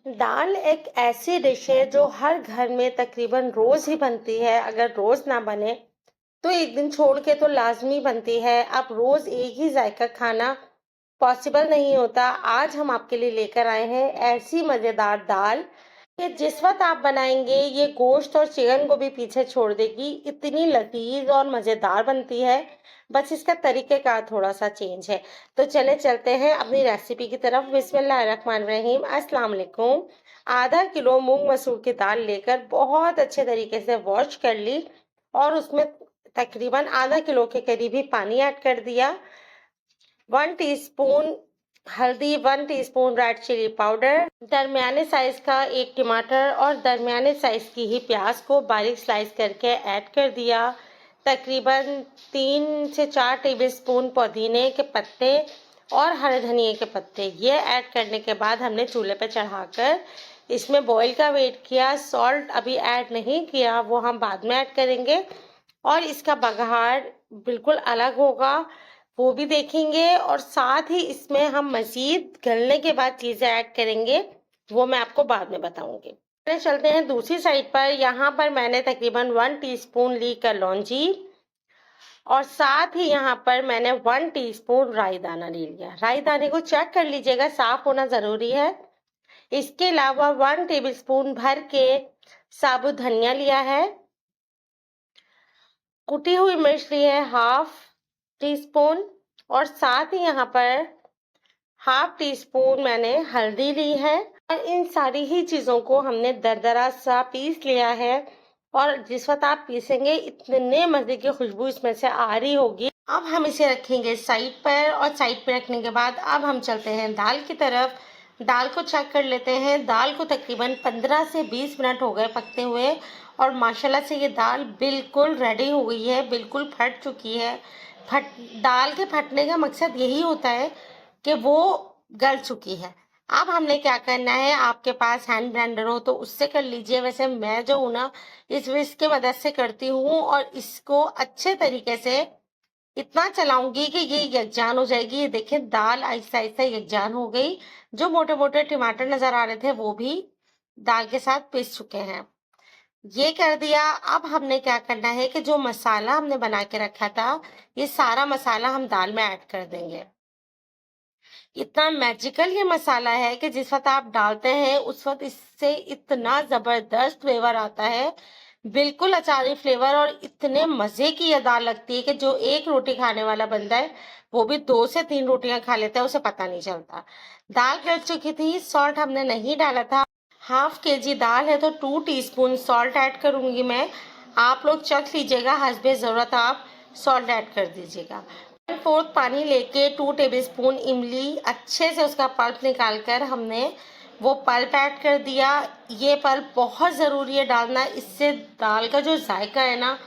दाल एक ऐसी डिश है जो हर घर में तकरीबन रोज ही बनती है। अगर रोज ना बने तो एक दिन छोड़ के तो लाजमी बनती है। अब रोज एक ही जायका खाना पॉसिबल नहीं होता। आज हम आपके लिए लेकर आए हैं ऐसी मजेदार दाल कि जिस वक्त आप बनाएंगे ये गोश्त और चिकन को भी पीछे छोड़ देगी। इतनी लजीज और मजेदार बनती है, बस इसका तरीकेकार थोड़ा सा चेंज है। तो चले चलते हैं अपनी रेसिपी की तरफ। बिस्मिल्लाहिर्रहमानिर्रहीम, अस्सलाम वालेकुम। आधा किलो मूंग मसूर की दाल लेकर बहुत अच्छे तरीके से वॉश कर ली और उसमें तकरीबन आधा किलो के करीब ही पानी ऐड कर दिया। 1 टीस्पून हल्दी, 1 टीस्पून रेड चिली पाउडर, दरमियाने साइज का एक टमाटर और दरमियाने साइज की ही प्याज को बारीक स्लाइस करके ऐड कर दिया। तकरीबन 3 से 4 टेबलस्पून पुदीने के पत्ते और हरे धनिए के पत्ते ये ऐड करने के बाद हमने चूल्हे पर चढ़ाकर इसमें बॉईल का वेट किया। सॉल्ट अभी ऐड नहीं किया, वो हम बाद में ऐड करेंगे और इसका बघार बिल्कुल अलग होगा, वो भी देखेंगे। और साथ ही इसमें हम मजीद गलने के बाद चीज़ें ऐड करेंगे, वो मैं आपको बाद में बताऊंगी। चलते हैं दूसरी साइड पर। यहाँ पर मैंने तकरीबन 1 टीस्पून ली कलौंजी और साथ ही यहाँ पर मैंने 1 टीस्पून राई दाना ले लिया। राई दाने को चेक कर लीजिएगा, साफ होना ज़रूरी है। इसके अलावा 1 टेबलस्पून भर के साबुत धनिया लिया है। कुटी हुई मिर्च ली है 1/2 टीस्पून और साथ ही यहाँ पर 1/2 टीस्पून मैंने हल्दी ली है। और इन सारी ही चीज़ों को हमने दरदरा सा पीस लिया है और जिस वक्त आप पीसेंगे इतने मज़े की खुशबू इसमें से आ रही होगी। अब हम इसे रखेंगे साइड पर और साइड पर रखने के बाद अब हम चलते हैं दाल की तरफ। दाल को चेक कर लेते हैं। दाल को तकरीबन 15 से 20 मिनट हो गए पकते हुए और माशाल्लाह से ये दाल बिल्कुल रेडी हो गई है, बिल्कुल फट चुकी है। दाल के फटने का मकसद यही होता है कि वो गल चुकी है। अब हमने क्या करना है, आपके पास हैंड ब्लेंडर हो तो उससे कर लीजिए। वैसे मैं जो हूँ ना इस विस्क की मदद से करती हूँ और इसको अच्छे तरीके से इतना चलाऊंगी कि ये यकजान हो जाएगी। ये देखें दाल आहिस्ता आहिस्ता यकजान हो गई। जो मोटे मोटे टमाटर नजर आ रहे थे वो भी दाल के साथ पीस चुके हैं। ये कर दिया। अब हमने क्या करना है कि जो मसाला हमने बना के रखा था ये सारा मसाला हम दाल में ऐड कर देंगे। इतना मैजिकल ये मसाला है कि जिस वक्त आप डालते हैं उस वक्त इससे इतना जबरदस्त फ्लेवर आता है, बिल्कुल अचारी फ्लेवर। और इतने मजे की ये दाल लगती है कि जो एक रोटी खाने वाला बंदा है वो भी 2 से 3 रोटियां खा लेता है, उसे पता नहीं चलता। दाल गल चुकी थी, सॉल्ट हमने नहीं डाला था। 1/2 kg दाल है तो 2 टीस्पून सॉल्ट ऐड करूंगी मैं। आप लोग चख लीजिएगा, हस्बे ज़रूरत आप सॉल्ट ऐड कर दीजिएगा। 1/4 पानी लेके 2 टेबलस्पून इमली अच्छे से उसका पल्प निकाल कर हमने वो पल्प ऐड कर दिया। ये पल्प बहुत ज़रूरी है डालना, इससे दाल का जो जायका है ना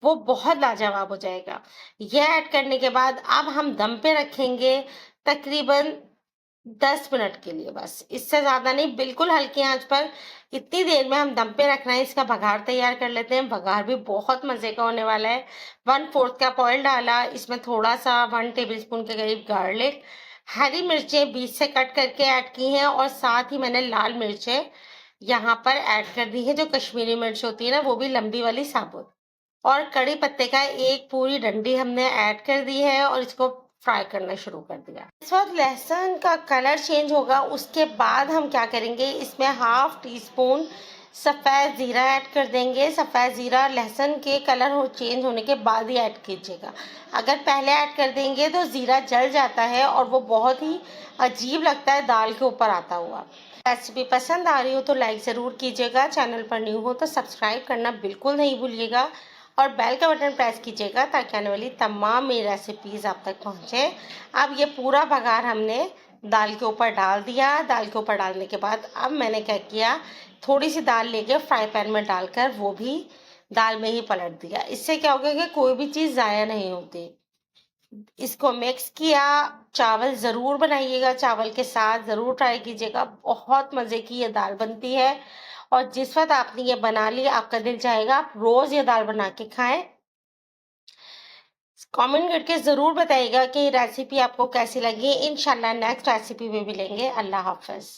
वो बहुत लाजवाब हो जाएगा। ये ऐड करने के बाद अब हम दम पे रखेंगे तकरीबन 10 मिनट के लिए, बस इससे ज़्यादा नहीं, बिल्कुल हल्की आंच पर। इतनी देर में हम दम पे रखना है। इसका बघार तैयार कर लेते हैं। बघार भी बहुत मज़े का होने वाला है। 1/4 कप ऑयल डाला, इसमें थोड़ा सा 1 टेबलस्पून के करीब गार्लिक, हरी मिर्चें बीच से कट करके ऐड की हैं और साथ ही मैंने लाल मिर्चें यहाँ पर ऐड कर दी है। जो कश्मीरी मिर्च होती है ना वो भी लंबी वाली साबुत। और कड़ी पत्ते का एक पूरी डंडी हमने ऐड कर दी है और इसको फ्राई करना शुरू कर दिया। इस वक्त लहसुन का कलर चेंज होगा, उसके बाद हम क्या करेंगे, इसमें 1/2 टीस्पून सफ़ेद ज़ीरा ऐड कर देंगे। सफ़ेद ज़ीरा लहसुन के कलर चेंज होने के बाद ही ऐड कीजिएगा। अगर पहले ऐड कर देंगे तो ज़ीरा जल जाता है और वो बहुत ही अजीब लगता है दाल के ऊपर आता हुआ। रेसिपी पसंद आ रही हो तो लाइक ज़रूर कीजिएगा। चैनल पर न्यू हो तो सब्सक्राइब करना बिल्कुल नहीं भूलिएगा और बेल का बटन प्रेस कीजिएगा ताकि आने वाली तमाम मेरी रेसिपीज़ आप तक पहुँचे। अब ये पूरा बघार हमने दाल के ऊपर डाल दिया। दाल के ऊपर डालने के बाद अब मैंने क्या किया, थोड़ी सी दाल लेके फ्राई पैन में डालकर वो भी दाल में ही पलट दिया। इससे क्या होगा कि कोई भी चीज़ ज़ाया नहीं होती। इसको मिक्स किया। चावल ज़रूर बनाइएगा, चावल के साथ ज़रूर ट्राई कीजिएगा। बहुत मज़े की ये दाल बनती है और जिस वक्त आपने ये बना ली आपका दिल चाहेगा आप रोज़ ये दाल बना के खाएं। कमेंट करके ज़रूर बताइएगा कि रेसिपी आपको कैसी लगी। इंशाल्लाह नेक्स्ट रेसिपी में मिलेंगे। अल्लाह हाफ़िज़।